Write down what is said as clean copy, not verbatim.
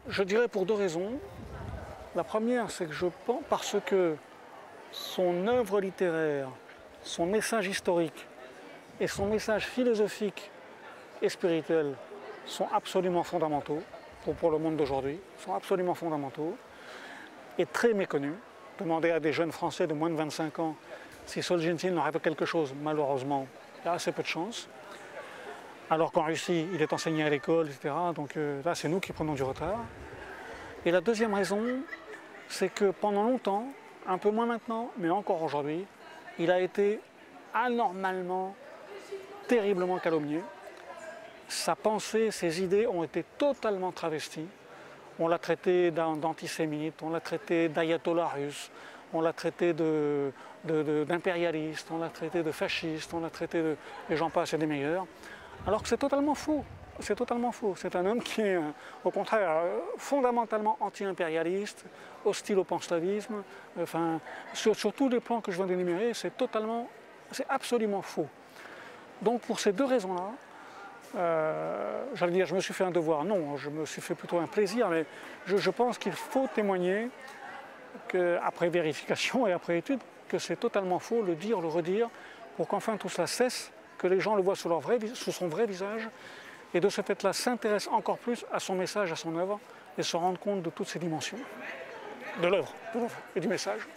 Je dirais pour deux raisons. La première, c'est que je pense parce que son œuvre littéraire, son message historique et son message philosophique et spirituel sont absolument fondamentaux pour le monde d'aujourd'hui, sont absolument fondamentaux et très méconnus. Demandez à des jeunes Français de moins de 25 ans si Solzhenitsyn leur avait quelque chose, malheureusement, il y a assez peu de chance. Alors qu'en Russie, il est enseigné à l'école, etc. Donc là, c'est nous qui prenons du retard. Et la deuxième raison, c'est que pendant longtemps, un peu moins maintenant, mais encore aujourd'hui, il a été anormalement, terriblement calomnié. Sa pensée, ses idées ont été totalement travesties. On l'a traité d'antisémite, on l'a traité d'ayatollah russe, on l'a traité d'impérialiste, on l'a traité de fasciste, on l'a traité de... et j'en passe et des meilleurs. Alors que c'est totalement faux. C'est totalement faux. C'est un homme qui est, au contraire, fondamentalement anti-impérialiste, hostile au panslavisme. Enfin, sur tous les plans que je viens d'énumérer, c'est absolument faux. Donc pour ces deux raisons-là, j'allais dire, je me suis fait un devoir. Non, je me suis fait plutôt un plaisir, mais je pense qu'il faut témoigner, après vérification et après étude, que c'est totalement faux, le dire, le redire, pour qu'enfin tout cela cesse, que les gens le voient sous son vrai visage, et de ce fait-là s'intéressent encore plus à son message, à son œuvre, et se rendent compte de toutes ces dimensions, de l'œuvre et du message.